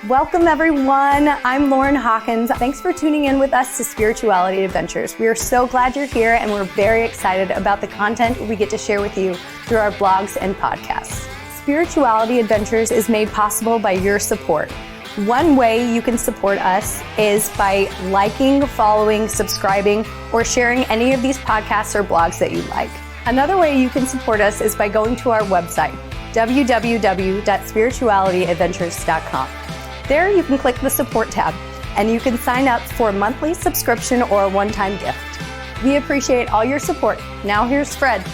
Welcome, everyone. I'm Lauren Hawkins. Thanks for tuning in with us to Spirituality Adventures. We are so glad you're here, and we're very excited about the content we get to share with you through our blogs and podcasts. Spirituality Adventures is made possible by your support. One way you can support us is by liking, following, subscribing, or sharing any of these podcasts or blogs that you like. Another way you can support us is by going to our website, www.spiritualityadventures.com. There you can click the support tab and you can sign up for a monthly subscription or a one-time gift. We appreciate all your support. Now here's Fred.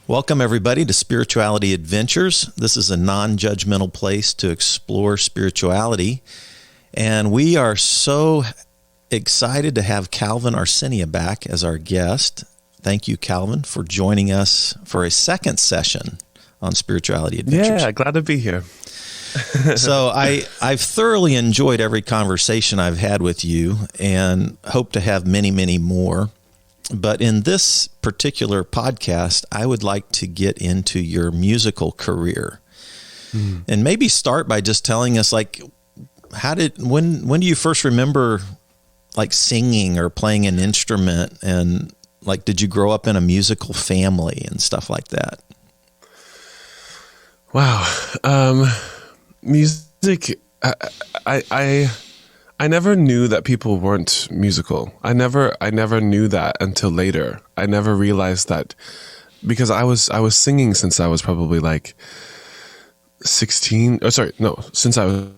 Welcome everybody to Spirituality Adventures. This is a non-judgmental place to explore spirituality. And we are so excited to have Calvin Arsenia back as our guest. Thank you, Calvin, for joining us for a second session on Spirituality Adventures. Yeah, glad to be here. So I've thoroughly enjoyed every conversation I've had with you and hope to have many, many more. But in this particular podcast, I would like to get into your musical career and maybe start by just telling us, like, when do you first remember like singing or playing an instrument, and like, did you grow up in a musical family and stuff like that? Wow. Music, I never knew that people weren't musical. I never knew that until later. I never realized that, because I was singing since I was probably like 16. Since I was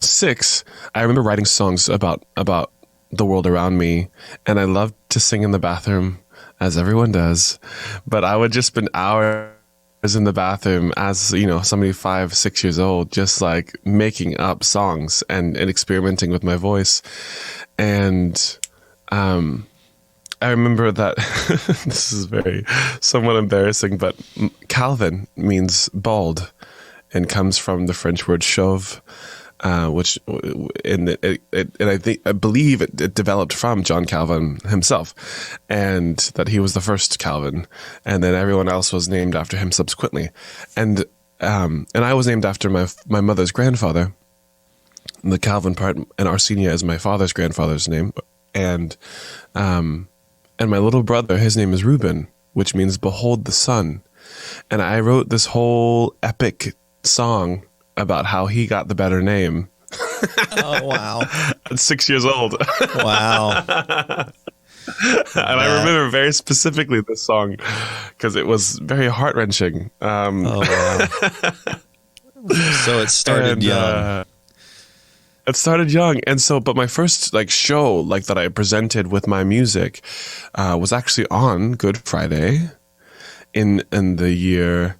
6. I remember writing songs about the world around me, and I loved to sing in the bathroom, as everyone does. But I would just spend hours in the bathroom as, somebody 5-6 years old, just like making up songs and experimenting with my voice. And I remember that this is somewhat embarrassing, but Calvin means bald and comes from the French word chauve, which I believe it developed from John Calvin himself, and that he was the first Calvin, and then everyone else was named after him subsequently, and I was named after my mother's grandfather, the Calvin part, and Arsenia is my father's grandfather's name, and my little brother, his name is Reuben, which means behold the sun, and I wrote this whole epic song about how he got the better name. Oh, wow. At 6 years old. Wow. And I remember very specifically this song because it was very heart-wrenching. Oh, wow. So it started young. It started young. And so, but my first show that I presented with my music was actually on Good Friday in the year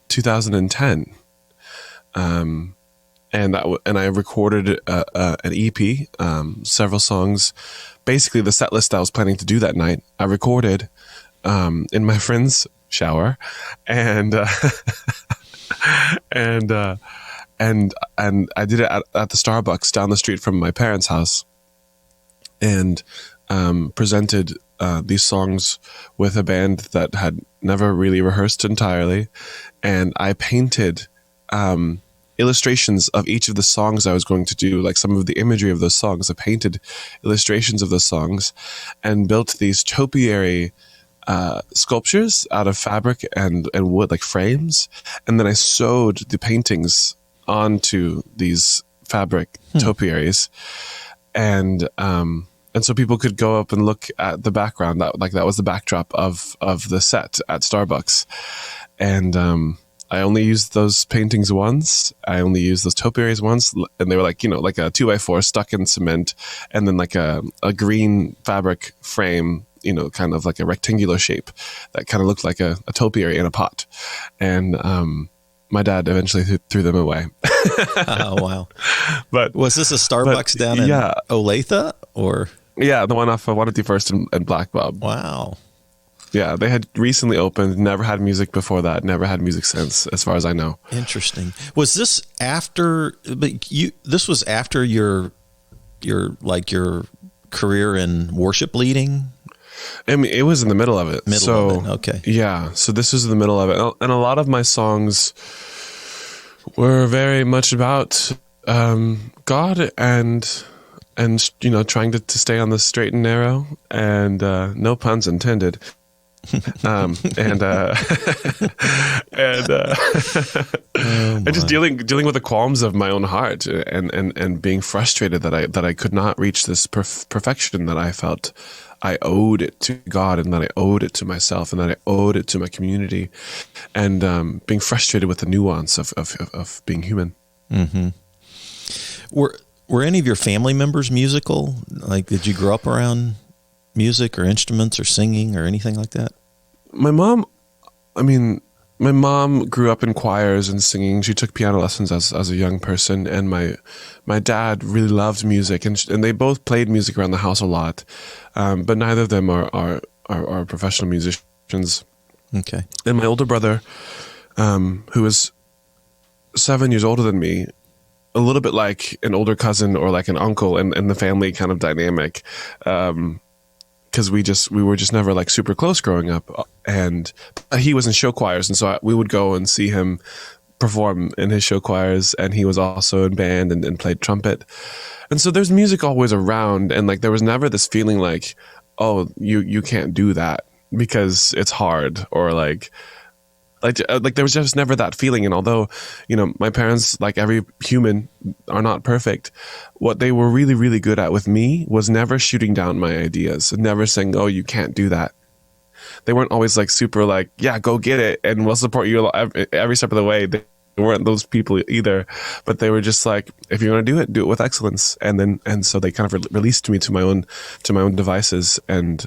2010. And I recorded an EP, several songs. Basically, the set list I was planning to do that night, I recorded in my friend's shower, and I did it at the Starbucks down the street from my parents' house, and presented these songs with a band that had never really rehearsed entirely, and I painted illustrations of each of the songs I was going to do, like some of the imagery of those songs. I painted illustrations of those songs and built these topiary sculptures out of fabric and wood, like frames. And then I sewed the paintings onto these fabric topiaries. And so people could go up and look at the background. That was the backdrop of the set at Starbucks. And I only used those paintings once. I only used those topiaries once, and they were like a 2x4 stuck in cement, and then like a green fabric frame, kind of like a rectangular shape that kind of looked like a topiary in a pot. And my dad eventually threw them away. Oh, wow. But was this a Starbucks down in Olathe, or? Yeah, the one off of 151st and Black Bob. Wow. Yeah, they had recently opened, never had music before that, never had music since, as far as I know. Interesting. Was this after, this was after your career in worship leading? I mean, it was in the middle of it. Okay. Yeah, so this was in the middle of it. And a lot of my songs were very much about God and trying to stay on the straight and narrow, and no puns intended. And just dealing with the qualms of my own heart, and being frustrated that I could not reach this perfection that I felt I owed it to God, and that I owed it to myself, and that I owed it to my community, and being frustrated with the nuance of being human. Mm-hmm. Were any of your family members musical? Like, did you grow up around music or instruments or singing or anything like that? My mom grew up in choirs and singing. She took piano lessons as a young person, and my dad really loved music, and they both played music around the house a lot, but neither of them are professional musicians. Okay. And my older brother, who is 7 years older than me, a little bit like an older cousin or like an uncle in the family kind of dynamic, because we were just never like super close growing up, and he was in show choirs, and so we would go and see him perform in his show choirs, and he was also in band and played trumpet, and so there's music always around, and like there was never this feeling like, oh, you can't do that because it's hard, or like there was just never that feeling. And although, my parents, like every human, are not perfect, what they were really, really good at with me was never shooting down my ideas, and never saying, oh, you can't do that. They weren't always like super like, yeah, go get it, and we'll support you every step of the way. They weren't those people either, but they were just like, if you're going to do it with excellence. And so they kind of released me to my own devices. And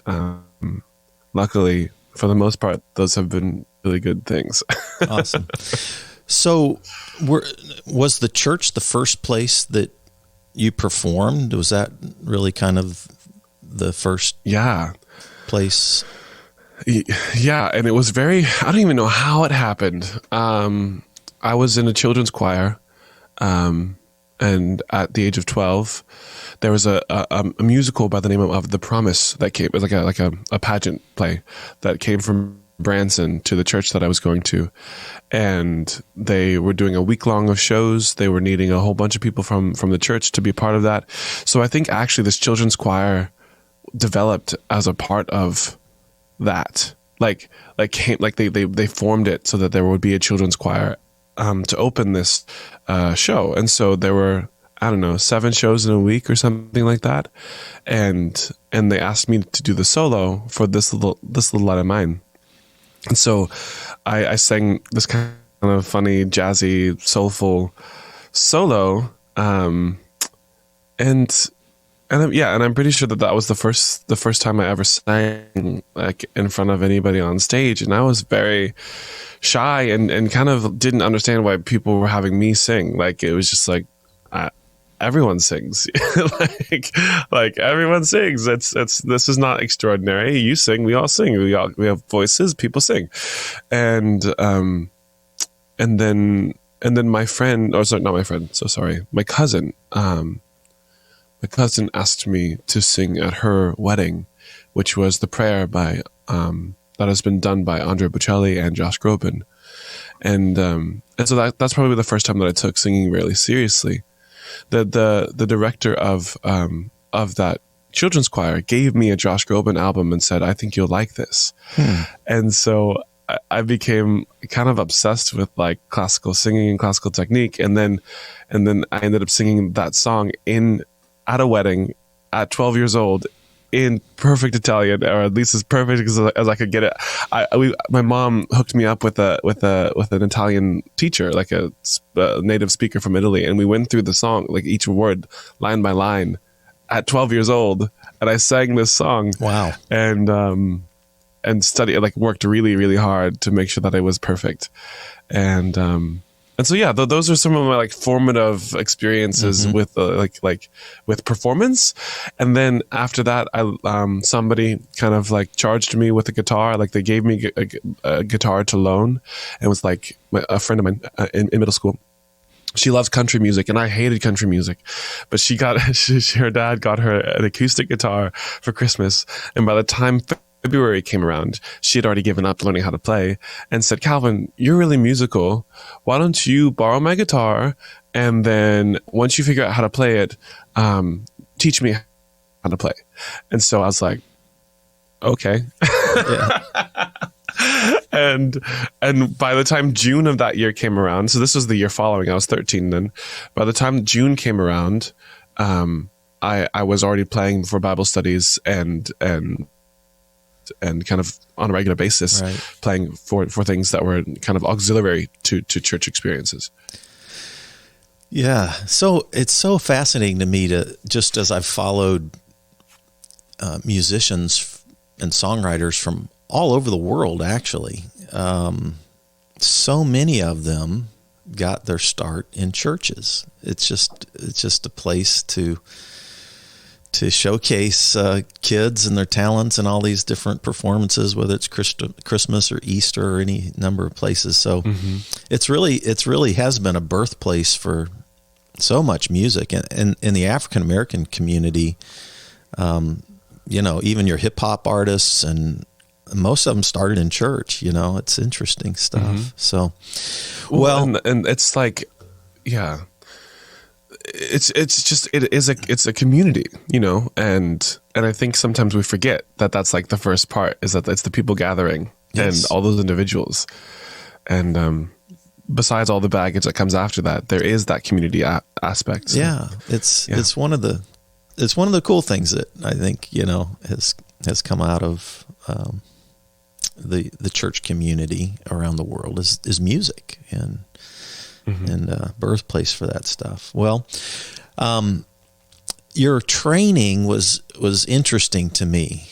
luckily, for the most part, those have been really good things. Awesome. So was the church the first place that you performed? Was that really kind of the first place? Yeah, and it was I don't even know how it happened. I was in a children's choir, and at the age of 12, there was a musical by the name of The Promise that came. It was like a pageant play that came from Branson to the church that I was going to, and they were doing a week long of shows. They were needing a whole bunch of people from the church to be part of that. So I think actually this children's choir developed as a part of that. They formed it so that there would be a children's choir to open this show, and so there were, I don't know, 7 shows in a week or something like that, and they asked me to do the solo for this little light of mine. And so I sang this kind of funny, jazzy, soulful solo, and I'm pretty sure that was the first time I ever sang like in front of anybody on stage, and I was very shy and kind of didn't understand why people were having me sing. Like, it was just like, everyone sings. like everyone sings. This is not extraordinary. You sing, we all sing. We have voices, people sing. And then my friend, or sorry, not my friend, so sorry, my cousin, asked me to sing at her wedding, which was the prayer by that has been done by Andrea Bocelli and Josh Groban. And so that's probably the first time that I took singing really seriously. The director of that children's choir gave me a Josh Groban album and said, I think you'll like this. And so I became kind of obsessed with like classical singing and classical technique. And then I ended up singing that song at a wedding at 12 years old in perfect Italian, or at least as perfect as I could get it. My mom hooked me up with an Italian teacher, like a native speaker from Italy, and we went through the song, like each word, line by line, at 12 years old, and I sang this song. Wow! And studied, like worked really, really hard to make sure that it was perfect, and so yeah, those are some of my like formative experiences with with performance. And then after that, somebody kind of like charged me with a guitar. Like they gave me a guitar to loan, and it was like a friend of mine in middle school. She loves country music, and I hated country music, but her dad got her an acoustic guitar for Christmas, and by the time February came around, she had already given up learning how to play and said, Calvin, you're really musical. Why don't you borrow my guitar? And then once you figure out how to play it, teach me how to play. And so I was like, okay. And by the time June of that year came around, so this was the year following, I was 13 then. By the time June came around, I was already playing for Bible studies and kind of on a regular basis, right, playing for things that were kind of auxiliary to church experiences. Yeah. So it's so fascinating to me to, just as I've followed musicians and songwriters from all over the world, actually, so many of them got their start in churches. It's just a place to showcase kids and their talents and all these different performances, whether it's Christmas or Easter or any number of places. So it's really has been a birthplace for so much music. And in the African American community, even your hip hop artists, and most of them started in church. It's interesting stuff. So, and it's like, yeah. It's a community, and I think sometimes we forget that that's like the first part, is that it's the people gathering, yes, and all those individuals, and besides all the baggage that comes after that, there is that community aspect. So, it's one of the cool things that I think has come out of the church community around the world is music and birthplace for that stuff. Well, your training was interesting to me.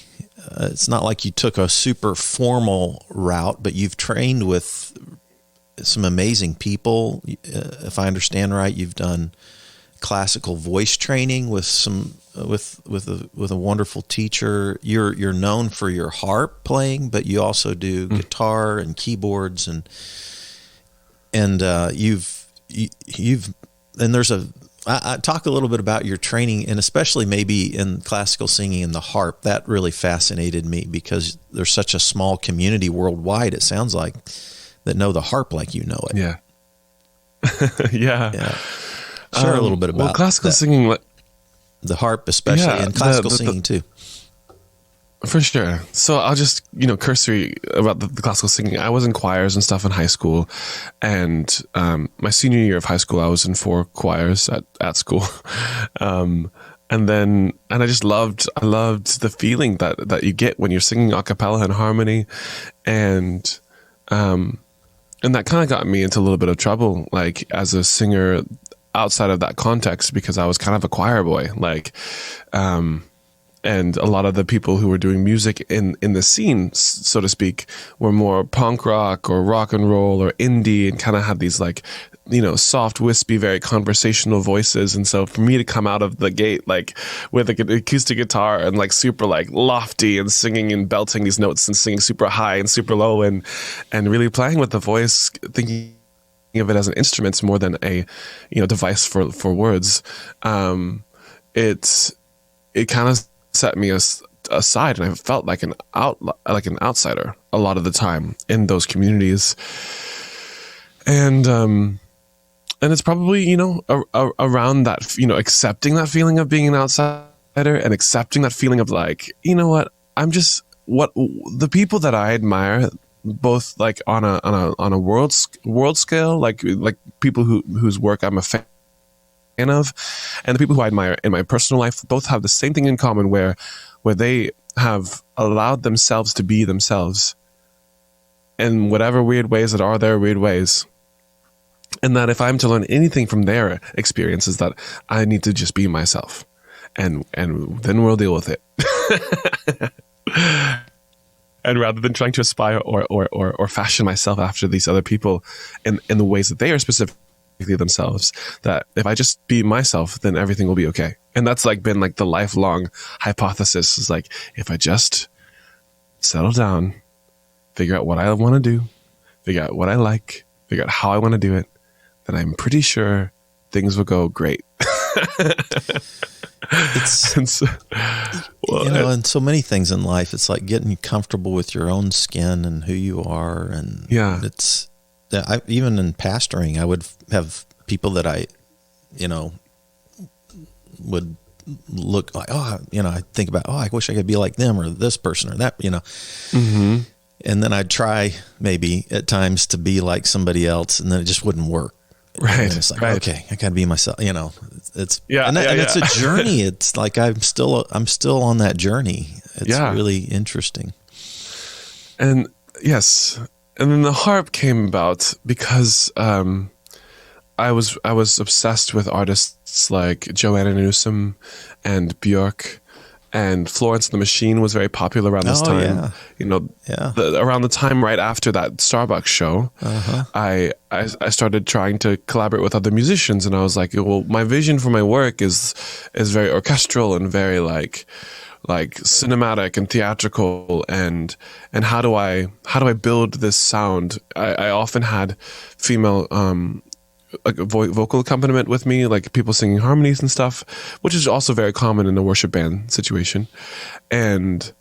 It's not like you took a super formal route, but you've trained with some amazing people. If I understand right, you've done classical voice training with a wonderful teacher. You're known for your harp playing, but you also do guitar and keyboards and I talk a little bit about your training, and especially maybe in classical singing and the harp. That really fascinated me because there's such a small community worldwide, it sounds like, that know the harp like you know it. Yeah. Yeah. Share a little bit about classical singing, the harp especially, and classical singing too. For sure. So I'll just, cursory about the classical singing. I was in choirs and stuff in high school. And my senior year of high school, I was in 4 choirs at school. And I just loved the feeling that you get when you're singing a cappella and harmony. And that kind of got me into a little bit of trouble, like as a singer outside of that context, because I was kind of a choir boy. And a lot of the people who were doing music in the scene, so to speak, were more punk rock or rock and roll or indie, and kind of had these soft, wispy, very conversational voices. And so for me to come out of the gate with an acoustic guitar and super lofty and singing and belting these notes and singing super high and super low and really playing with the voice, thinking of it as an instrument more than a device for words, it kind of set me aside, and I felt like an outsider a lot of the time in those communities. And it's probably around that, accepting that feeling of being an outsider and accepting that feeling of I'm just what the people that I admire, both on a world scale, like people whose work I'm a fan of, and the people who I admire in my personal life, both have the same thing in common, where they have allowed themselves to be themselves in whatever weird ways that are their weird ways. And that if I'm to learn anything from their experiences, that I need to just be myself, and then we'll deal with it. And rather than trying to aspire or fashion myself after these other people in the ways that they are specifically themselves, that if I just be myself, then everything will be okay. And that's been the lifelong hypothesis, is if I just settle down, figure out what I want to do, figure out what I like, figure out how I want to do it, then I'm pretty sure things will go great. It's, And so, and so many things in life, it's like getting comfortable with your own skin and who you are. And it's, even in pastoring, I would have people that I, would look like, I think about, I wish I could be like them or this person or that, mm-hmm. And then I'd try maybe at times to be like somebody else, and then it just wouldn't work. Right. And it's like, okay, I gotta be myself, it's, and it's a journey. It's like, I'm still on that journey. It's really interesting. And yes. And then the harp came about because, I was obsessed with artists like Joanna Newsom and Björk, and Florence and the Machine was very popular around this time. Around the time right after that Starbucks show, I started trying to collaborate with other musicians, and I was like, well, my vision for my work is very orchestral and very like cinematic and theatrical, and how do I build this sound? I often had female like a vocal accompaniment with me, like people singing harmonies and stuff, which is also very common in a worship band situation. And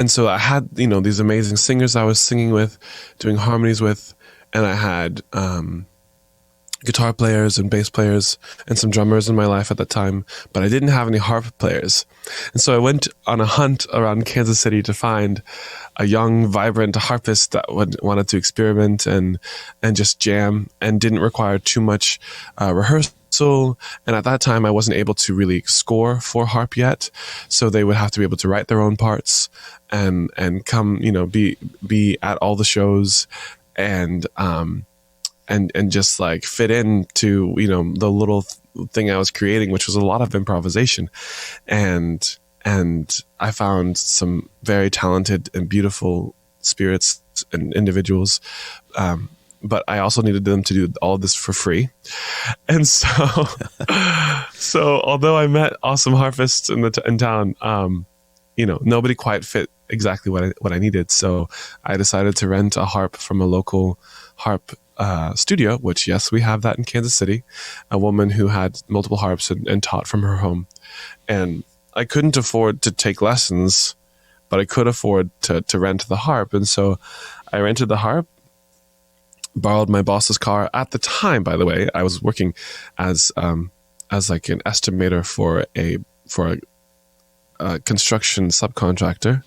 so I had, these amazing singers I was singing with, doing harmonies with, and I had guitar players and bass players and some drummers in my life at that time, but I didn't have any harp players. And so I went on a hunt around Kansas City to find a young, vibrant harpist that wanted to experiment and just jam and didn't require too much rehearsal. And at that time, I wasn't able to really score for harp yet. So they would have to be able to write their own parts and come, be at all the shows and just like fit into, the little thing I was creating, which was a lot of improvisation. And I found some very talented and beautiful spirits and individuals. But I also needed them to do all of this for free. And so, although I met awesome harpists in town, nobody quite fit exactly what I needed. So I decided to rent a harp from a local harp studio, which, yes, we have that in Kansas City, a woman who had multiple harps and taught from her home. And I couldn't afford to take lessons, but I could afford to rent the harp. And so I rented the harp, borrowed my boss's car. At the time, by the way, I was working as like an estimator for a construction subcontractor.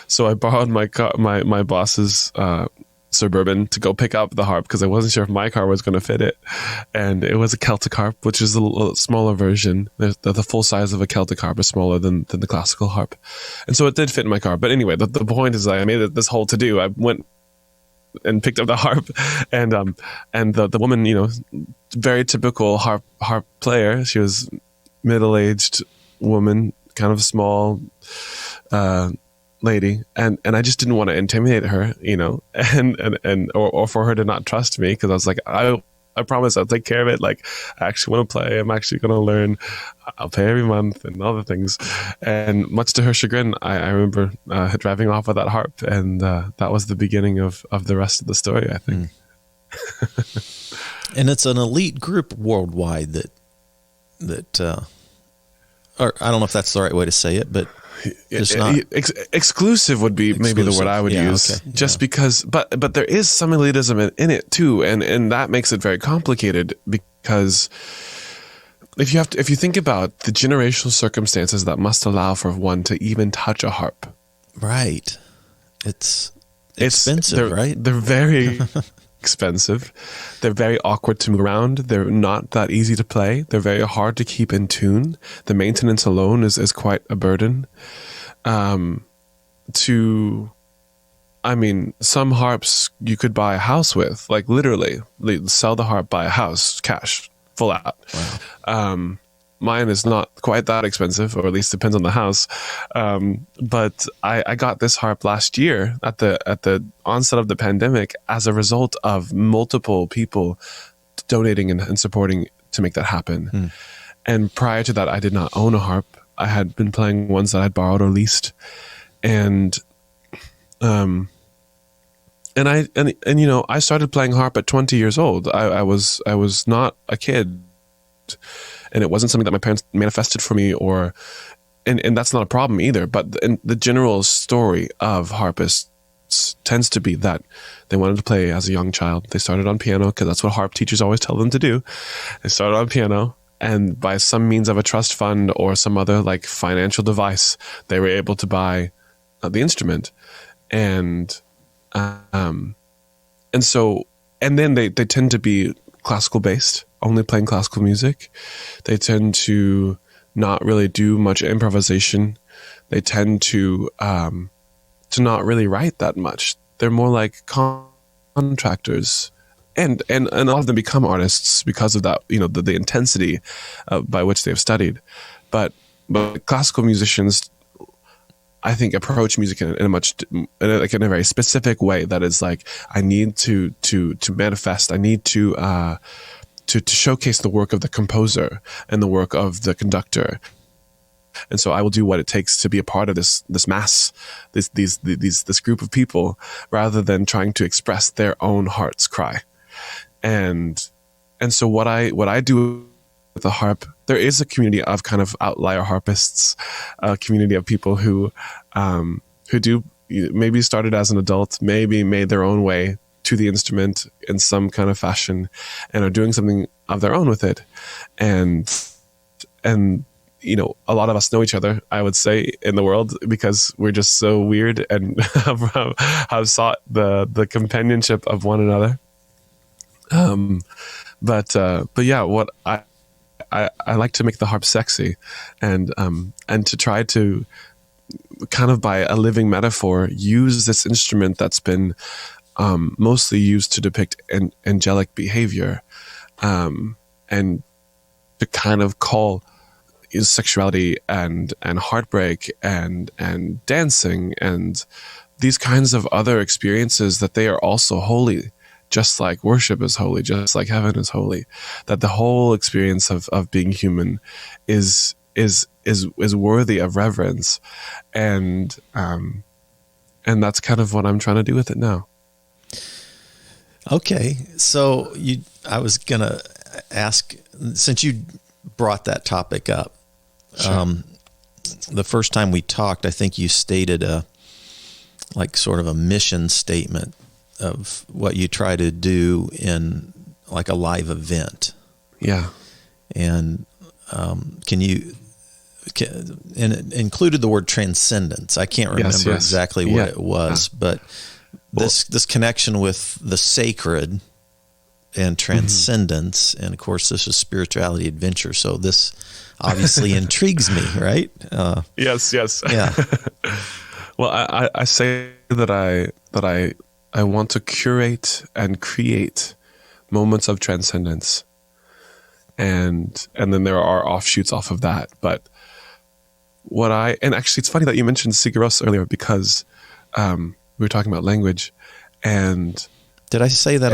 So I borrowed my car, my boss's Suburban to go pick up the harp because I wasn't sure if my car was going to fit it. And it was a Celtic harp, which is a little smaller version. The full size of a Celtic harp is smaller than the classical harp. And so it did fit in my car. But anyway, the point is I made it this whole to-do. I went and picked up the harp, and the woman, very typical harp player. She was middle-aged woman, kind of small, lady, and I just didn't want to intimidate her, or for her to not trust me, because I was like, I promise I'll take care of it. Like, I actually want to play. I'm actually going to learn. I'll pay every month and all the things. And much to her chagrin, I remember driving off with that harp, and that was the beginning of the rest of the story, I think. And it's an elite group worldwide that or I don't know if that's the right way to say it, but it's not exclusive would be maybe the word I would use, just because, but there is some elitism in it too. And that makes it very complicated, because if you think about the generational circumstances that must allow for one to even touch a harp. Right. It's expensive, right? They're very expensive. They're very awkward to move around. They're not that easy to play. They're very hard to keep in tune. The maintenance alone is quite a burden. Some harps you could buy a house with, like literally sell the harp, buy a house, cash, full out. Wow. Mine is not quite that expensive, or at least depends on the house. But I got this harp last year at the onset of the pandemic as a result of multiple people donating and supporting to make that happen. And prior to that, I did not own a harp. I had been playing ones that I'd borrowed or leased. I started playing harp at 20 years old. I was not a kid. and it wasn't something that my parents manifested for me, and that's not a problem either. But the general story of harpists tends to be that they wanted to play as a young child. They started on piano because that's what harp teachers always tell them to do. They started on piano, and by some means of a trust fund or some other like financial device, they were able to buy the instrument, and then they tend to be classical based, only playing classical music. They tend to not really do much improvisation. They tend to not really write that much. They're more like contractors, and a lot of them become artists because of that, the intensity by which they've studied. But classical musicians, I think, approach music in a very specific way. That is like, I need to manifest. I need to showcase the work of the composer and the work of the conductor. And so I will do what it takes to be a part of this mass, this group of people, rather than trying to express their own heart's cry. And so what I do with the harp, there is a community of kind of outlier harpists, a community of people who do maybe started as an adult, maybe made their own way to the instrument in some kind of fashion, and are doing something of their own with it. And a lot of us know each other, I would say, in the world, because we're just so weird and have sought the companionship of one another. But yeah, what I like to make the harp sexy, and to try to kind of, by a living metaphor, use this instrument that's been mostly used to depict angelic behavior, and to kind of call sexuality and heartbreak and dancing and these kinds of other experiences, that they are also holy, just like worship is holy, just like heaven is holy. That the whole experience of being human is worthy of reverence, and that's kind of what I'm trying to do with it now. Okay, so I was gonna ask, since you brought that topic up, sure. The first time we talked, I think you stated sort of a mission statement of what you try to do in like a live event. Yeah. And and it included the word transcendence. I can't remember exactly what it was, but this connection with the sacred and transcendence, and of course this is spirituality adventure, so this obviously intrigues me, right? Yes. Yeah. Well, I say that I want to curate and create moments of transcendence, and then there are offshoots off of that. But and actually it's funny that you mentioned Sigur Rós earlier, because we were talking about language, and did I say that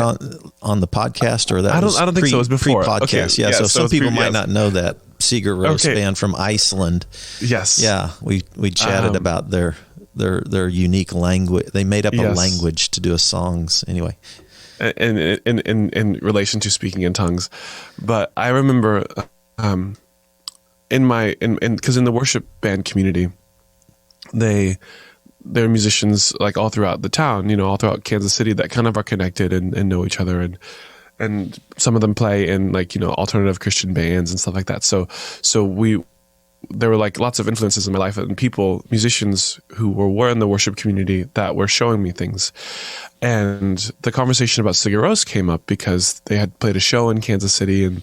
on the podcast, or that I don't think so. It was before pre-podcast. Okay. Yeah, so some people might not know that Sigur Rós band from Iceland. Yes. Yeah, we chatted about their unique language. They made up a language to do songs. Anyway, and in relation to speaking in tongues, but I remember because in the worship band community, there are musicians like all throughout the town, all throughout Kansas City, that kind of are connected and know each other, and some of them play in alternative Christian bands and stuff like that. So there were like lots of influences in my life, and musicians who were in the worship community that were showing me things. And the conversation about Sigur Rós came up because they had played a show in Kansas City,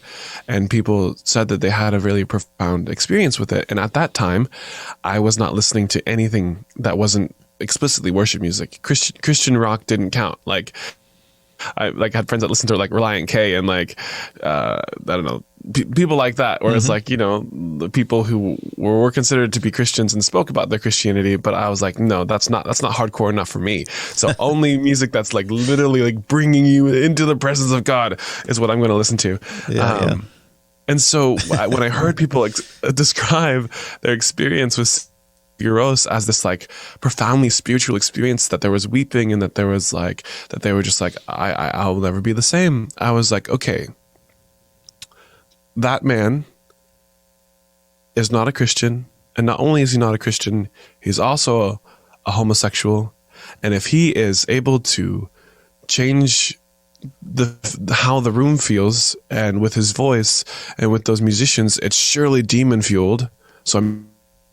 and people said that they had a really profound experience with it. And at that time, I was not listening to anything that wasn't explicitly worship music. Christian rock didn't count. Like, I had friends that listened to Reliant K and I don't know, people like that, where it's the people who were considered to be Christians and spoke about their Christianity, but I was like, no, that's not hardcore enough for me. So only music that's literally bringing you into the presence of God is what I'm going to listen to. Yeah. And so when I heard people describe their experience with Sigur Rós as this profoundly spiritual experience, that there was weeping and that there was that they were just I'll never be the same, I was like, okay, that man is not a Christian, and not only is he not a Christian, he's also a homosexual. And if he is able to change how the room feels, and with his voice and with those musicians, it's surely demon fueled. So I'm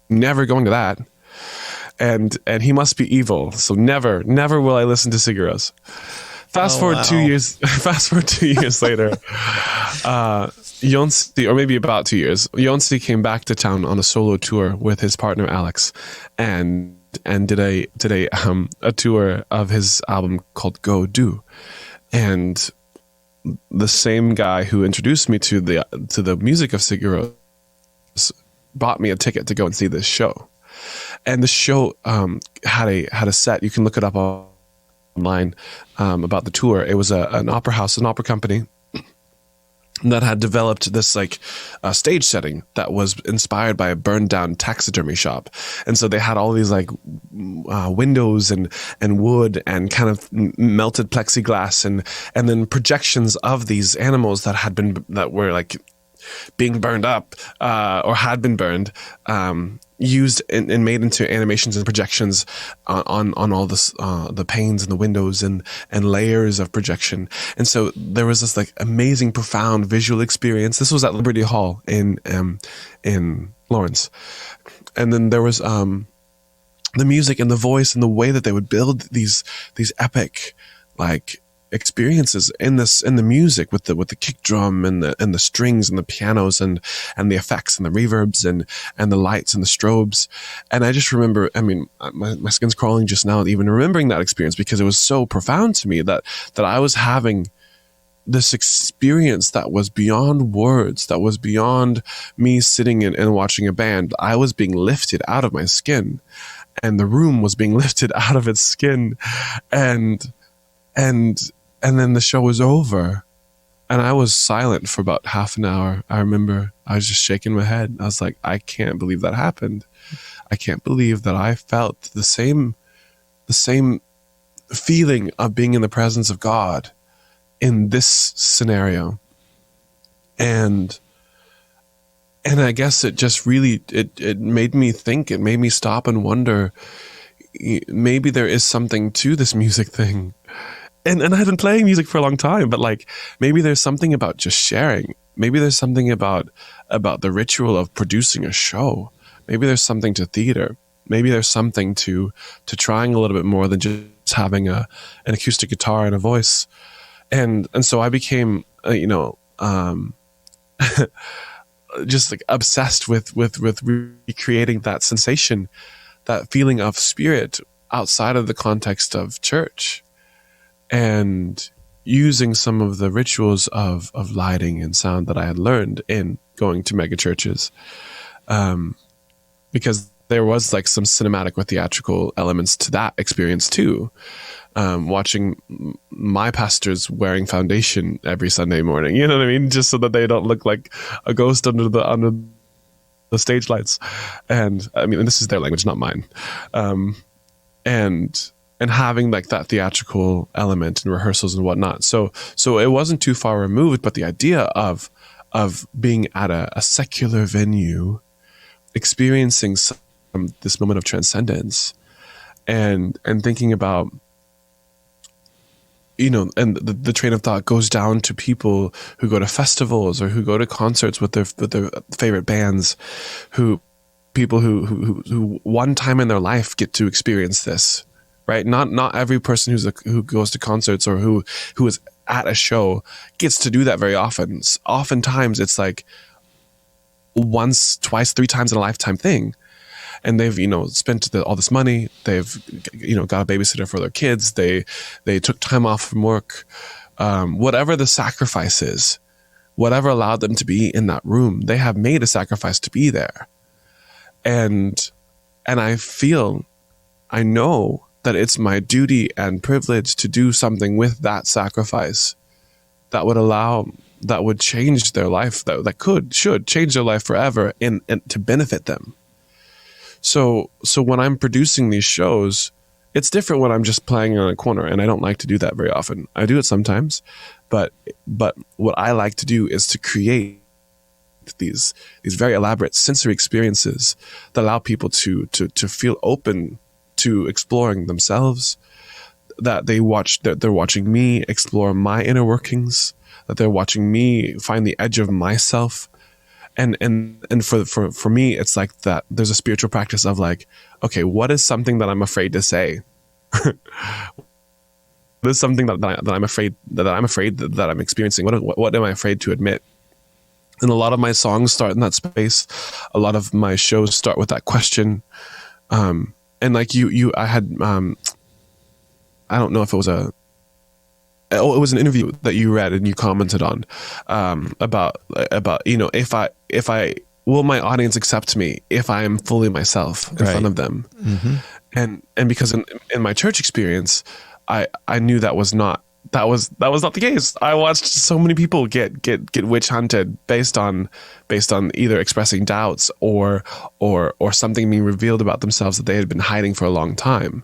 never going to that. And he must be evil. So never will I listen to Sigur Rós. Fast forward 2 years. Fast forward 2 years later, Jonsi, or maybe about 2 years, Jonsi came back to town on a solo tour with his partner Alex, and did a tour of his album called Go Do. And the same guy who introduced me to the music of Sigur Rós bought me a ticket to go and see this show. And the show had a set. You can look it up online about the tour. It was an opera house, an opera company that had developed this stage setting that was inspired by a burned down taxidermy shop. And so they had all these windows and wood and kind of melted plexiglass and then projections of these animals that were being burned up or had been burned, used and made into animations and projections on all this, the panes and the windows and layers of projection. And so there was this amazing, profound visual experience. This was at Liberty Hall in Lawrence. And then there was the music and the voice and the way that they would build these epic experiences in the music with the kick drum and the strings and the pianos and the effects and the reverbs and the lights and the strobes. And I just remember, my skin's crawling just now even remembering that experience, because it was so profound to me that I was having this experience that was beyond words, that was beyond me sitting and watching a band. I was being lifted out of my skin, and the room was being lifted out of its skin, and then the show was over, and I was silent for about half an hour. I remember I was just shaking my head. I was like, I can't believe that happened. I can't believe that I felt the same feeling of being in the presence of God in this scenario. And I guess it just really, it made me think, it made me stop and wonder, maybe there is something to this music thing. And I had been playing music for a long time, but maybe there's something about just sharing. Maybe there's something about the ritual of producing a show. Maybe there's something to theater. Maybe there's something to trying a little bit more than just having an acoustic guitar and a voice. And so I became, just obsessed with recreating that sensation, that feeling of spirit outside of the context of church. And using some of the rituals of lighting and sound that I had learned in going to mega churches, because there was some cinematic or theatrical elements to that experience too. Watching my pastors wearing foundation every Sunday morning, you know what I mean, just so that they don't look like a ghost under the stage lights. And this is their language, not mine. And having that theatrical element and rehearsals and whatnot. So it wasn't too far removed, but the idea of being at a secular venue, experiencing this moment of transcendence, and thinking about, and the train of thought goes down to people who go to festivals or who go to concerts with their favorite bands, people who one time in their life get to experience this. Right, not every person who goes to concerts or who is at a show gets to do that very often. Oftentimes, it's once, twice, 3 times in a lifetime thing, and they've spent all this money. They've got a babysitter for their kids. They took time off from work. Whatever the sacrifice is, whatever allowed them to be in that room, they have made a sacrifice to be there. And I know that it's my duty and privilege to do something with that sacrifice that would change their life, that should change their life forever and to benefit them. So when I'm producing these shows, it's different when I'm just playing on a corner, and I don't like to do that very often. I do it sometimes, but what I like to do is to create these very elaborate sensory experiences that allow people to feel open to exploring themselves, that they're watching me explore my inner workings, that they're watching me find the edge of myself. And for me, it's like that there's a spiritual practice of like, okay, what is something that I'm afraid to say? There's something that I'm afraid that I'm experiencing. What am I afraid to admit? And a lot of my songs start in that space. A lot of my shows start with that question. And like I had, I don't know if it was it was an interview that you read and you commented on, about, if I will my audience accept me if I am fully myself in front of them. Mm-hmm. And because in my church experience, I knew that was not the case. I watched so many people get witch hunted based on either expressing doubts or something being revealed about themselves that they had been hiding for a long time.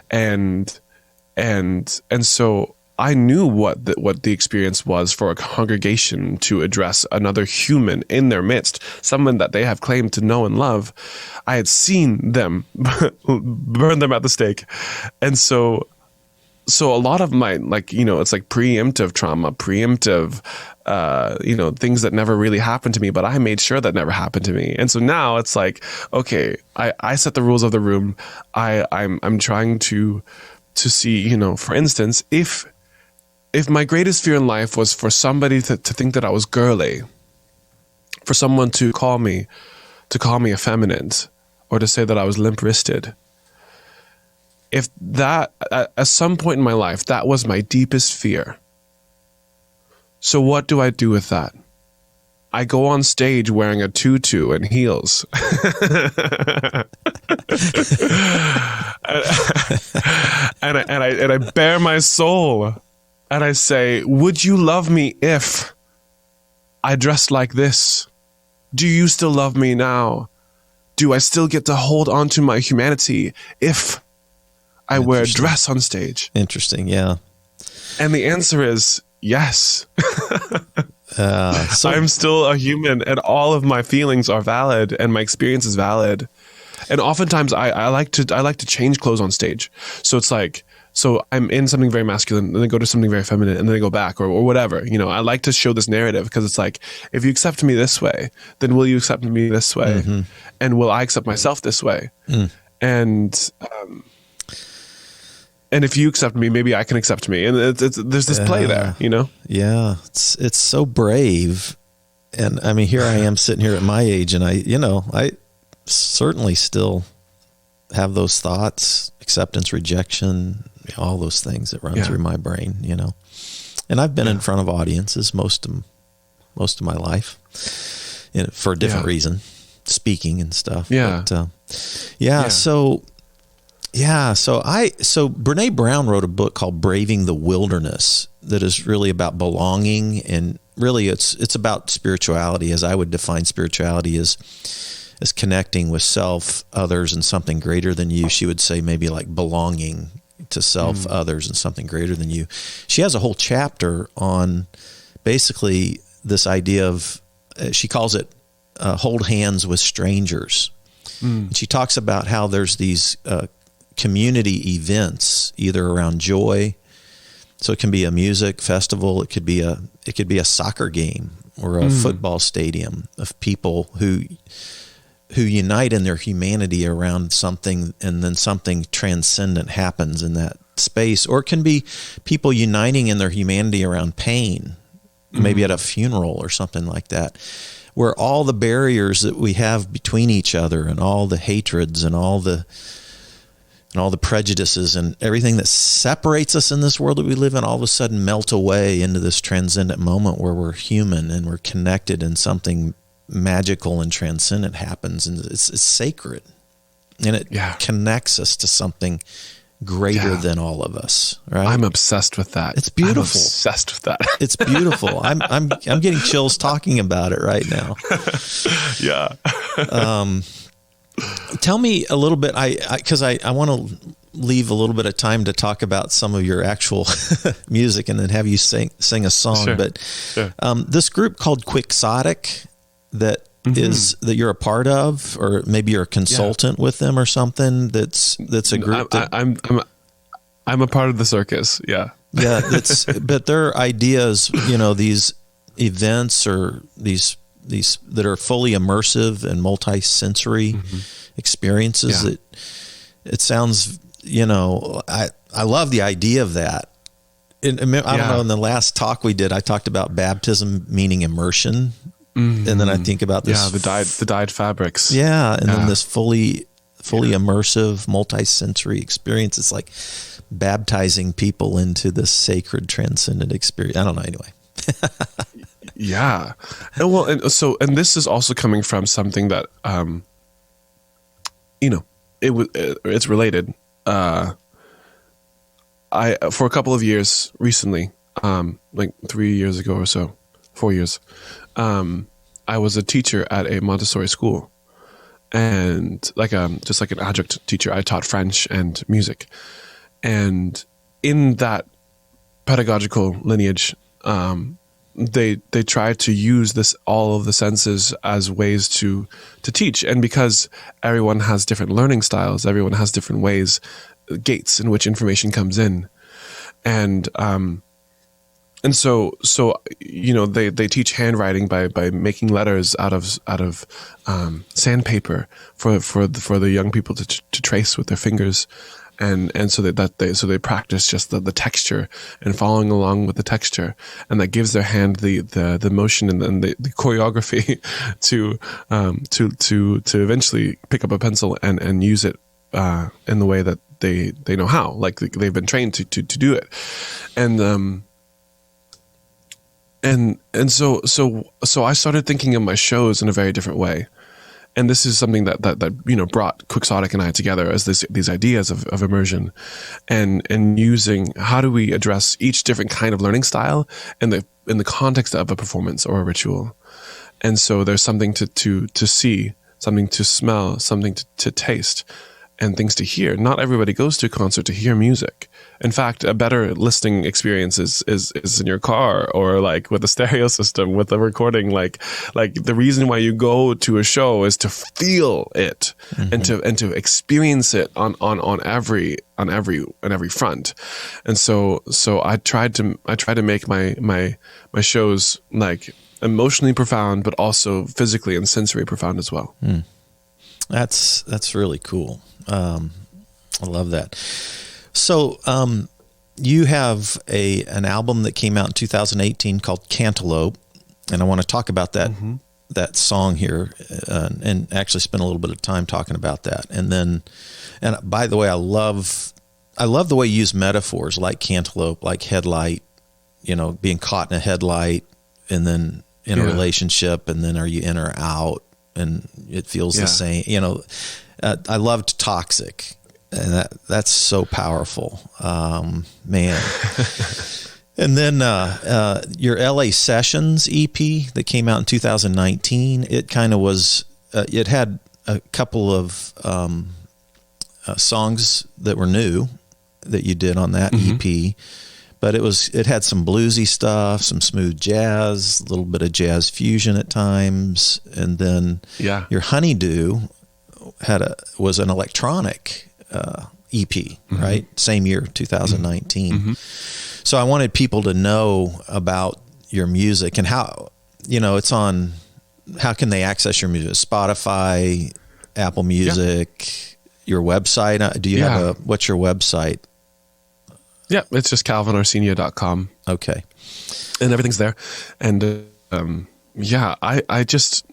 And so I knew what the experience was for a congregation to address another human in their midst, someone that they have claimed to know and love. I had seen them burn them at the stake. And so a lot of my, it's like preemptive trauma, things that never really happened to me, but I made sure that never happened to me. And so now it's like, okay, I set the rules of the room. I'm trying to see, for instance, if my greatest fear in life was for somebody to think that I was girly, for someone to call me effeminate, or to say that I was limp-wristed, if that, at some point in my life, that was my deepest fear. So what do I do with that? I go on stage wearing a tutu and heels. and I bare my soul. And I say, would you love me if I dressed like this? Do you still love me now? Do I still get to hold on to my humanity if I wear a dress on stage? Interesting, yeah. And the answer is yes. So I'm still a human, and all of my feelings are valid, and my experience is valid. And oftentimes I like to change clothes on stage. So it's like, so I'm in something very masculine, and then go to something very feminine, and then I go back, or whatever. I like to show this narrative because it's like, if you accept me this way, then will you accept me this way? Mm-hmm. And will I accept myself this way? Mm. And if you accept me, maybe I can accept me. And there's this play there, Yeah, it's so brave. And I mean, here I am sitting here at my age, and I certainly still have those thoughts, acceptance, rejection, all those things that run through my brain, And I've been in front of audiences most of my life, for a different reason, speaking and stuff. Yeah. But, So Brene Brown wrote a book called Braving the Wilderness that is really about belonging, and really it's about spirituality, as I would define spirituality as connecting with self, others, and something greater than you. She would say maybe like belonging to self, others, and something greater than you. She has a whole chapter on basically this idea of, she calls it hold hands with strangers. And she talks about how there's these community events, either around joy. So it can be a music festival. It could be a soccer game or a football stadium of people who unite in their humanity around something, and then something transcendent happens in that space. Or it can be people uniting in their humanity around pain, maybe at a funeral or something like that, where all the barriers that we have between each other, and all the hatreds, and all the prejudices, and everything that separates us in this world that we live in, all of a sudden melt away into this transcendent moment where we're human and we're connected, and something magical and transcendent happens, and it's sacred, and it connects us to something greater than all of us. Right? I'm obsessed with that. It's beautiful. I'm obsessed with that. It's beautiful. I'm getting chills talking about it right now. Yeah. Tell me a little bit, because I want to leave a little bit of time to talk about some of your actual music, and then have you sing a song. Sure. But this group called Quixotic, that is that you're a part of, or maybe you're a consultant with them or something. That's a group. I'm a part of the circus. Yeah. Yeah. But their ideas, these events or these that are fully immersive and multi-sensory experiences. Yeah. It sounds, I love the idea of that. I don't know, in the last talk we did, I talked about baptism meaning immersion. And then I think about this. Yeah, the dyed fabrics. Yeah. And then this fully immersive, multi-sensory experience. It's like baptizing people into this sacred, transcendent experience. I don't know. Anyway. Yeah. And this is also coming from something that, it's related. I, for a couple of years recently, like 3 years ago or so, 4 years, I was a teacher at a Montessori school, and just like an adjunct teacher, I taught French and music. And in that pedagogical lineage, they try to use all of the senses as ways to teach. And because everyone has different learning styles, everyone has different ways, gates in which information comes in. And so they teach handwriting by making letters out of sandpaper for the young people to trace with their fingers, and so they practice just the texture and following along with the texture, and that gives their hand the motion and the choreography to eventually pick up a pencil and use it in the way that they know how, like they've been trained to do it. And so I started thinking of my shows in a very different way. And this is something that brought Quixotic and I together as these ideas of immersion and using how do we address each different kind of learning style in the context of a performance or a ritual. And so there's something to see, something to smell, something to taste, and things to hear. Not everybody goes to a concert to hear music. In fact, a better listening experience is in your car, or like with a stereo system, with a recording. Like the reason why you go to a show is to feel it and to experience it on every front. And so I try to make my shows like emotionally profound, but also physically and sensory profound as well. That's really cool. I love that. So, you have an album that came out in 2018 called Cantaloupe, and I want to talk about that song here, and actually spend a little bit of time talking about that. And by the way, I love the way you use metaphors like cantaloupe, like headlight, being caught in a headlight, and then in a relationship, and then are you in or out, and it feels the same. I loved Toxic. And that's so powerful, man. And then your LA Sessions EP that came out in 2019, it kind of was, it had a couple of songs that were new that you did on that EP, but it had some bluesy stuff, some smooth jazz, a little bit of jazz fusion at times, and then your Honeydew was an electronic EP, right? Same year, 2019. So I wanted people to know about your music and how, it's on, how can they access your music? Spotify, Apple Music, your website. Do you have what's your website? Yeah, it's just calvinarsenia.com. Okay. And everything's there. And I just,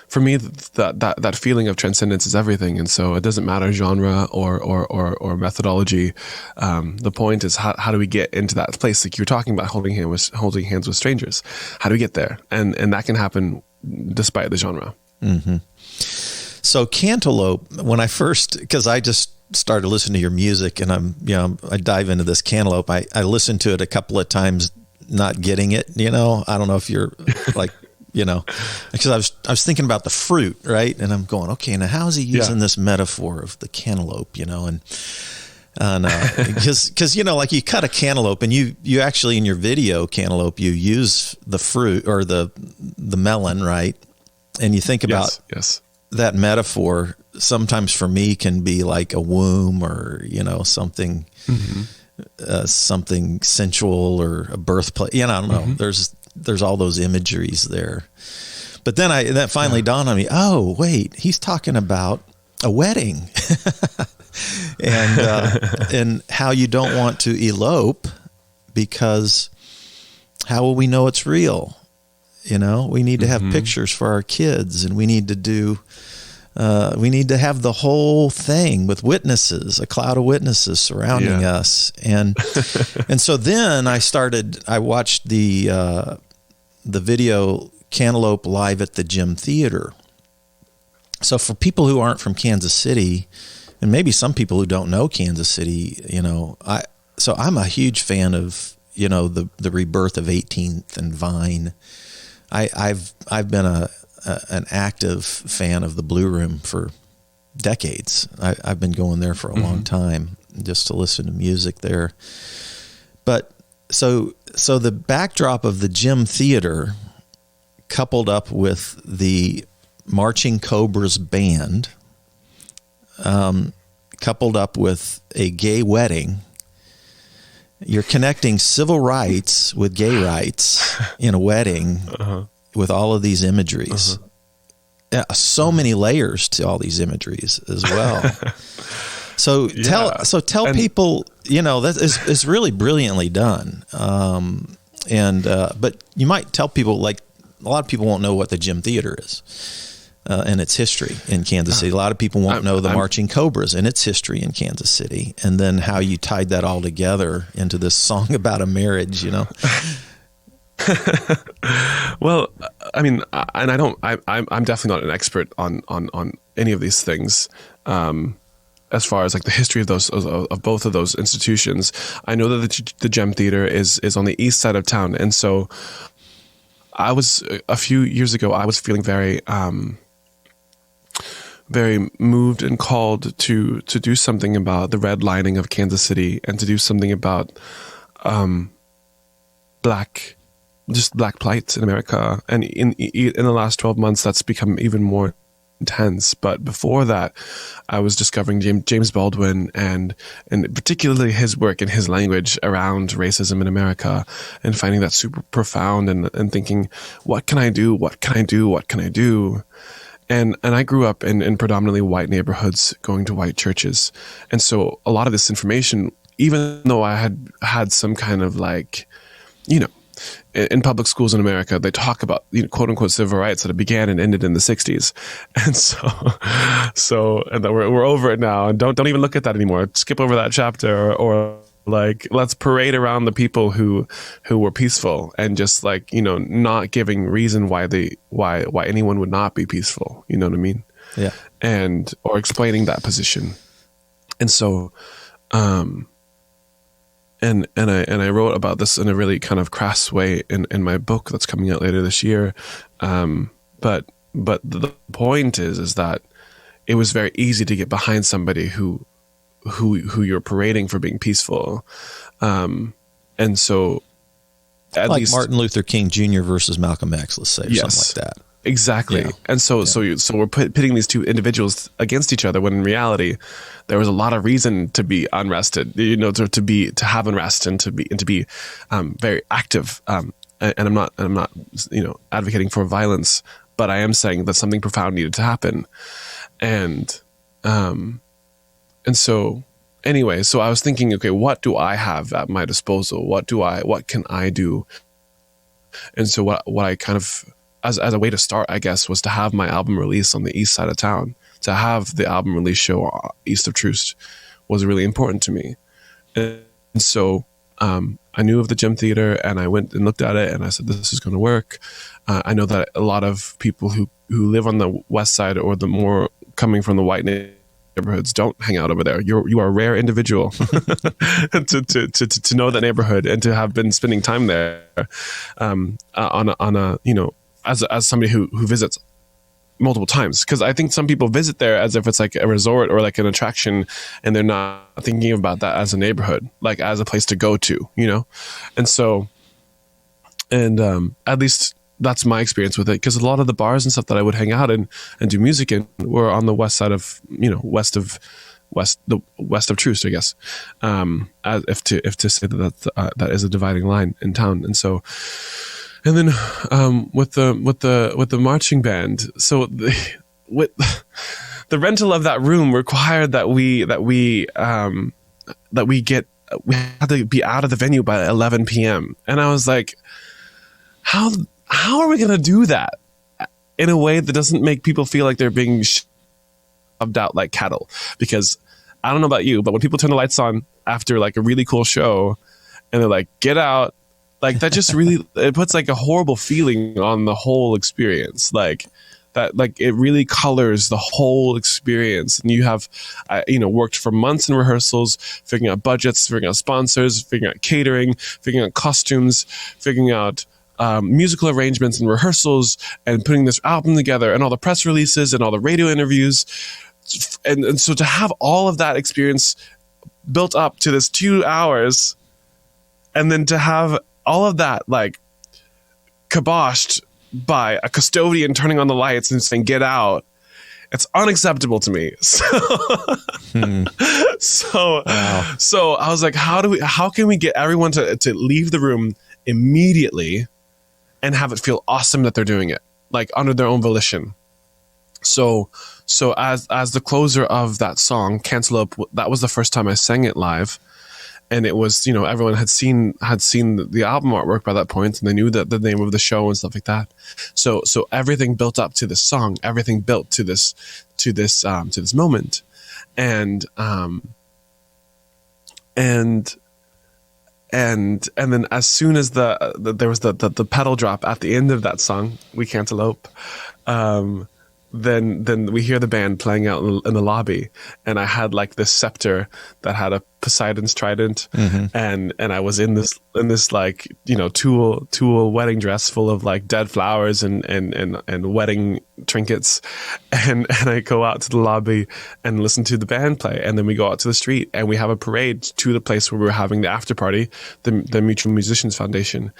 for me, that feeling of transcendence is everything, and so it doesn't matter genre or methodology. The point is how do we get into that place, like you were talking about, holding hands with strangers? How do we get there? And that can happen despite the genre. So Cantaloupe, when I first, because I just started listening to your music, and I dive into this Cantaloupe. I listened to it a couple of times, not getting it. I don't know if you're like. Because I was thinking about the fruit, right? And I'm going, okay, now how is he using this metaphor of the cantaloupe, and because like you cut a cantaloupe, and you actually in your video Cantaloupe, you use the fruit or the melon, right? And you think about yes. that metaphor, sometimes for me can be like a womb or, something, something sensual or a birthplace. I don't know. There's all those imageries there. But then that finally dawned on me, oh, wait, he's talking about a wedding and how you don't want to elope because how will we know it's real? We need to have pictures for our kids, and we need to have the whole thing with witnesses, a cloud of witnesses surrounding us. And so then I watched the video Cantaloupe live at the Gym Theater. So for people who aren't from Kansas City, and maybe some people who don't know Kansas City, I'm a huge fan of, the rebirth of 18th and Vine. I've been an active fan of the Blue Room for decades. I've been going there for a long time just to listen to music there. But so the backdrop of the Gym Theater, coupled up with the Marching Cobras band, coupled up with a gay wedding, you're connecting civil rights with gay rights in a wedding with all of these imageries. So many layers to all these imageries as well. So tell people, that is really brilliantly done. But you might tell people, like, a lot of people won't know what the Gym Theater is and its history in Kansas City. A lot of people won't know the Marching Cobras and its history in Kansas City, and then how you tied that all together into this song about a marriage, Well, I mean, and I'm definitely not an expert on any of these things. As far as like the history of both of those institutions, I know that the Gem Theater is on the east side of town, and so a few years ago, I was feeling very moved and called to do something about the redlining of Kansas City, and to do something about black plight in America. And in the last 12 months, that's become even more intense. But before that, I was discovering James Baldwin and particularly his work and his language around racism in America, and finding that super profound, and thinking, what can I do? What can I do? What can I do? And I grew up in predominantly white neighborhoods, going to white churches. And so a lot of this information, even though I had some kind of like, in public schools in America, they talk about, quote unquote, civil rights that began and ended in the 60s. And so and that we're over it now, and don't even look at that anymore. Skip over that chapter, or like, let's parade around the people who were peaceful, and just like, not giving reason why anyone would not be peaceful. You know what I mean? Yeah. Or explaining that position. And so, And I wrote about this in a really kind of crass way in my book that's coming out later this year. But the point is that it was very easy to get behind somebody who you're parading for being peaceful. And so at least Martin Luther King Jr. versus Malcolm X, let's say, or something like that. Exactly. Yeah. And so we're pitting these two individuals against each other, when in reality there was a lot of reason to be unrested, to have unrest, and to be very active. And I'm not advocating for violence, but I am saying that something profound needed to happen. And so anyway, so I was thinking, okay, what do I have at my disposal? What can I do? And so what I kind of, as a way to start, I guess, was to have my album release on the east side of town. To have the album release show east of Troost was really important to me. And so I knew of the Gem Theater, and I went and looked at it, and I said, this is going to work. I know that a lot of people who live on the west side, or the more coming from the white neighborhoods, don't hang out over there. You are a rare individual to know that neighborhood, and to have been spending time there on a as somebody who visits multiple times. Because I think some people visit there as if it's like a resort or like an attraction, and they're not thinking about that as a neighborhood, like as a place to go to, And so, at least that's my experience with it, because a lot of the bars and stuff that I would hang out in and do music in were on the west side of, west of Troost, I guess, if to say that is a dividing line in town. And so, and then with the marching band, so with the rental of that room required that we had to be out of the venue by 11 p.m. And I was like, how are we going to do that in a way that doesn't make people feel like they're being shoved out like cattle? Because I don't know about you, but when people turn the lights on after like a really cool show and they're like, get out, like that just really, it puts like a horrible feeling on the whole experience. Like that, like it really colors the whole experience. And you have, worked for months in rehearsals, figuring out budgets, figuring out sponsors, figuring out catering, figuring out costumes, figuring out musical arrangements and rehearsals, and putting this album together, and all the press releases and all the radio interviews. And so to have all of that experience built up to this 2 hours, and then to have all of that like kiboshed by a custodian turning on the lights and saying, get out, it's unacceptable to me. So I was like, how can we get everyone to leave the room immediately and have it feel awesome that they're doing it, like under their own volition? So as the closer of that song, Cantaloupe, that was the first time I sang it live. And it was, everyone had seen the album artwork by that point, and they knew that the name of the show and stuff like that. So everything built up to this song, everything built to this moment, and then as soon as there was the pedal drop at the end of that song, We Cantaloupe, then we hear the band playing out in the lobby, and I had like this scepter that had a Poseidon's trident, and I was in this like tulle wedding dress full of like dead flowers and wedding trinkets, and I go out to the lobby and listen to the band play, and then we go out to the street and we have a parade to the place where we're having the after party, the Mutual Musicians Foundation,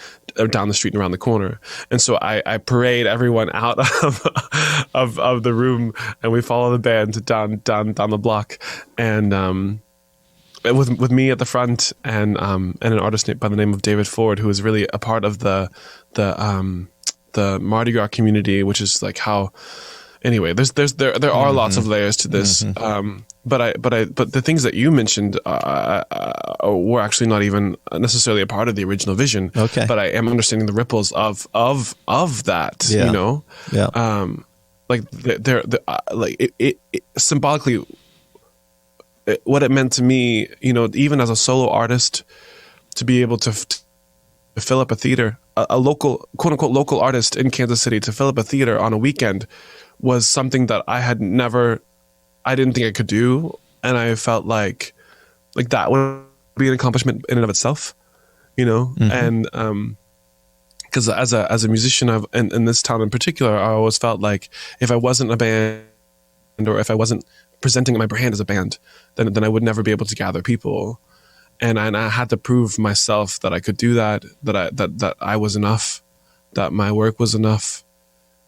down the street and around the corner. And so I parade everyone out of the room, and we follow the band down the block, and with me at the front, and an artist by the name of David Ford, who is really a part of the Mardi Gras community, which is like how. Anyway, there are lots of layers to this, but the things that you mentioned were actually not even necessarily a part of the original vision. Okay, but I am understanding the ripples of that. Yeah. Yeah. Like it symbolically, what it meant to me, even as a solo artist, to be able to fill up a theater, a local, quote unquote, local artist in Kansas City, to fill up a theater on a weekend, was something that I didn't think I could do. And I felt like that would be an accomplishment in and of itself, and, because as a musician in this town in particular, I always felt like if I wasn't a band, or if I wasn't presenting my brand as a band, then I would never be able to gather people. And I had to prove myself that I could do that, that I was enough, that my work was enough,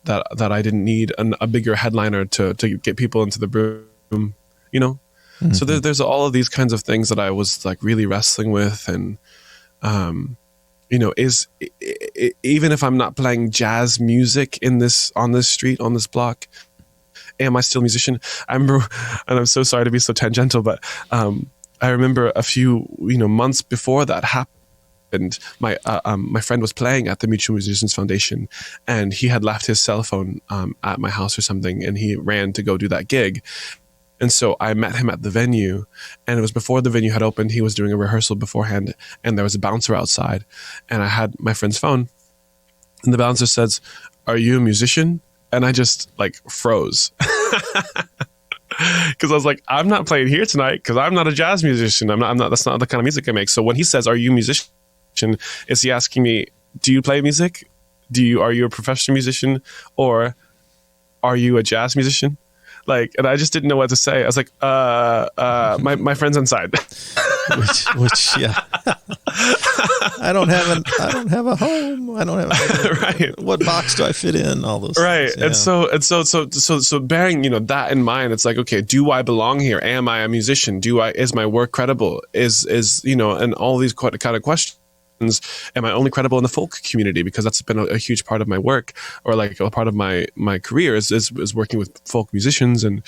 that I didn't need a bigger headliner to get people into the room, So there's all of these kinds of things that I was like really wrestling with, and is even if I'm not playing jazz music on this street, on this block, am I still a musician? I remember, and I'm so sorry to be so tangential, but I remember a few months before that happened, my friend was playing at the Mutual Musicians Foundation, and he had left his cell phone at my house or something, and he ran to go do that gig. And so I met him at the venue, and it was before the venue had opened. He was doing a rehearsal beforehand, and there was a bouncer outside, and I had my friend's phone, and the bouncer says, "Are you a musician?" And I just like froze. Because I was like, I'm not playing here tonight because I'm not a jazz musician. I'm not. That's not the kind of music I make. So when he says, "Are you a musician?" is he asking me, "Do you play music? Are you a professional musician, or are you a jazz musician?" Like, and I just didn't know what to say. I was like, my friend's inside. which yeah. I don't have a home. I don't have right. What box do I fit in? All those right. things. Yeah. And so bearing, that in mind, it's like, okay, do I belong here? Am I a musician? Is my work credible? Is and all these kind of questions. Am I only credible in the folk community? Because that's been a huge part of my work, or like a part of my career is working with folk musicians and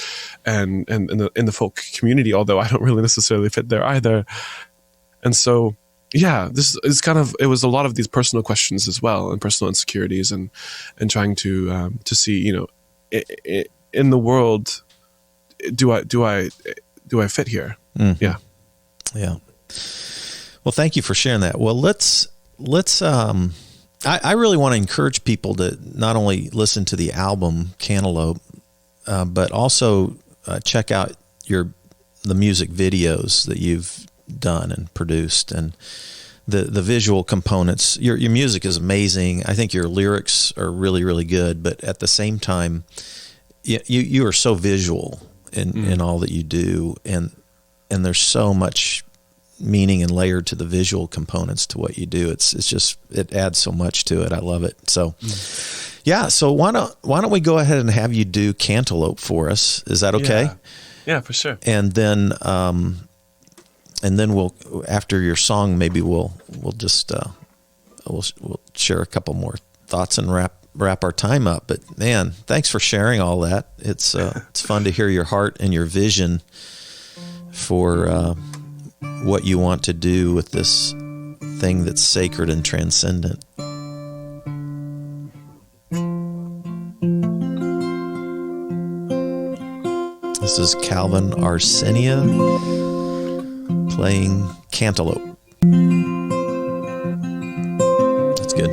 in the folk community, although I don't really necessarily fit there either. And so, yeah, this is it was a lot of these personal questions as well, and personal insecurities, and trying to see, in the world, do I fit here? Mm-hmm. Yeah. Yeah. Well, thank you for sharing that. Well, let's I really want to encourage people to not only listen to the album Cantaloupe, but also check out the music videos that you've done and produced, and the visual components. Your music is amazing. I think your lyrics are really, really good, but at the same time, you are so visual in all that you do, and there's so much meaning and layered to the visual components to what you do. It adds so much to it. I love it. So yeah. So why don't we go ahead and have you do Cantaloupe for us? Is that okay? Yeah, for sure. And then we'll, after your song, maybe we'll just we'll share a couple more thoughts and wrap our time up. But man, thanks for sharing all that. It's fun to hear your heart and your vision for what you want to do with this thing that's sacred and transcendent. This is Calvin Arsenia playing Cantaloupe. That's good.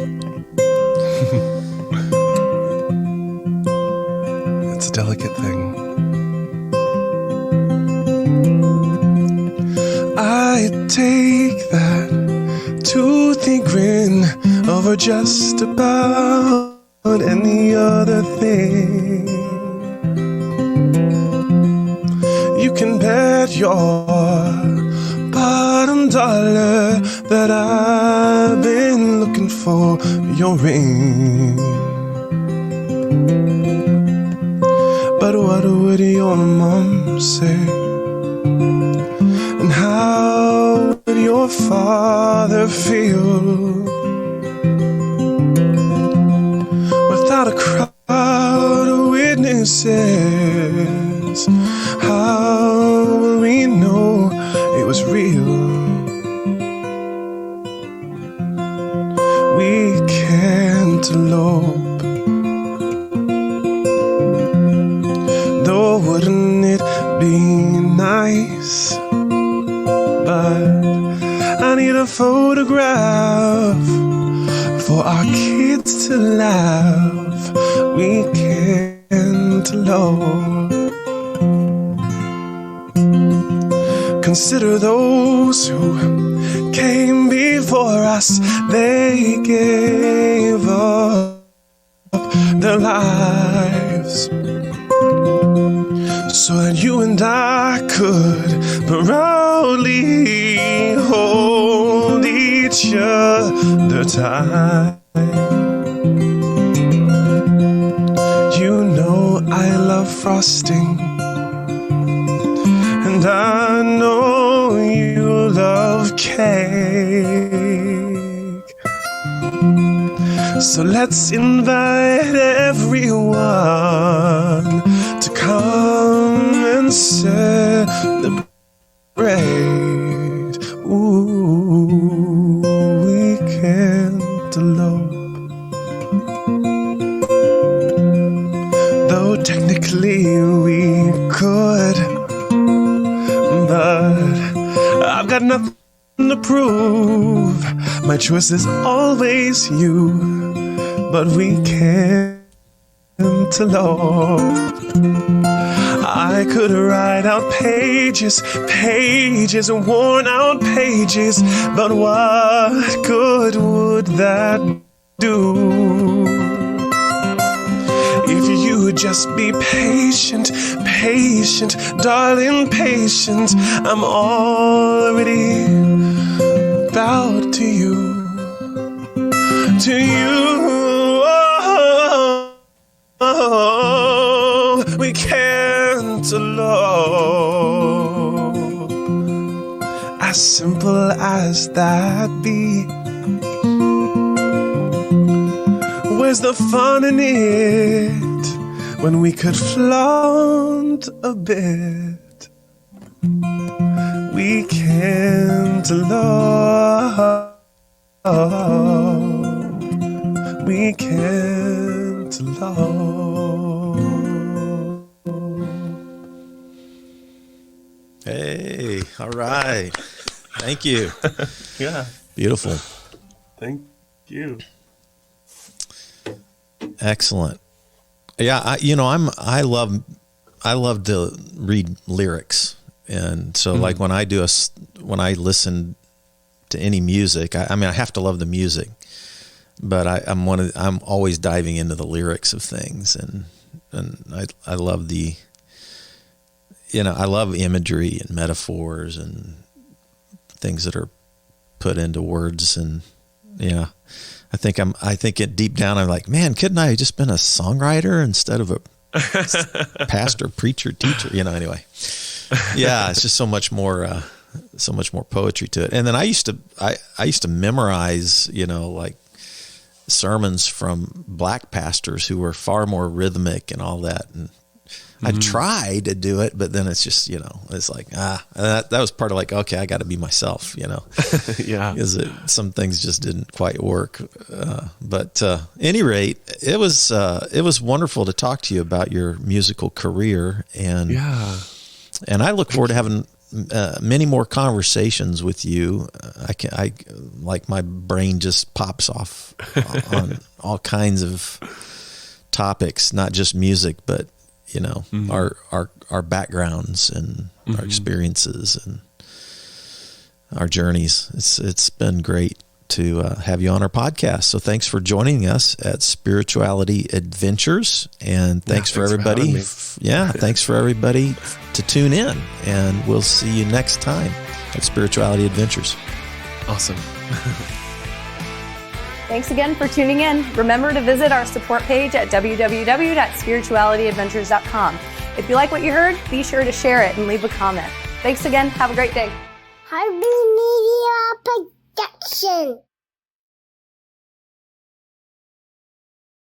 It's a delicate thing. I take that toothy grin over just about any other thing. You can bet your bottom dollar that I've been looking for your ring. But what would your mom say? And how would your father feel without a crowd of witnesses? How will we know it was real? We cantaloupe, though wouldn't it be nice? But I need a photograph for our kids to laugh. We cantaloupe. Consider those who came before us. They gave up their lives so that you and I could proudly hold each other tight. You know I love frosting, and I know you love cake. So let's invite everyone to come and celebrate. Ooh, we cantaloupe. Though technically we could, but I've got nothing to prove. My choice is always you, but we cantaloupe. I could write out pages, worn out pages, but what good would that do? If you would just be patient, darling, patient. I'm already bowed to you. to you. We cantaloupe. As simple as that be. Where's the fun in it when we could flaunt a bit? We cantaloupe. We cantaloupe. Hey, all right. Thank you. Yeah. Beautiful. Thank you. Excellent. Yeah, I love to read lyrics, and so like when I listen to any music, I have to love the music, but I'm always diving into the lyrics of things, and I love I love imagery and metaphors and things that are put into words, and yeah. I think it deep down, I'm like, man, couldn't I have just been a songwriter instead of a pastor, preacher, teacher? Anyway. Yeah, it's just so much more poetry to it. And then I used to memorize, like sermons from black pastors who were far more rhythmic and all that. And I tried to do it, but then it's just, it's like, that was part of like, okay, I got to be myself, Yeah. Because some things just didn't quite work. But any rate, it was wonderful to talk to you about your musical career. And, and I look forward to having many more conversations with you. I like my brain just pops off on all kinds of topics, not just music, but our backgrounds and our experiences and our journeys. It's been great to have you on our podcast. So thanks for joining us at Spirituality Adventures, and thanks for everybody. Thanks for everybody to tune in, and we'll see you next time at Spirituality Adventures. Awesome. Thanks again for tuning in. Remember to visit our support page at www.spiritualityadventures.com. If you like what you heard, be sure to share it and leave a comment. Thanks again. Have a great day. Harp Media Production.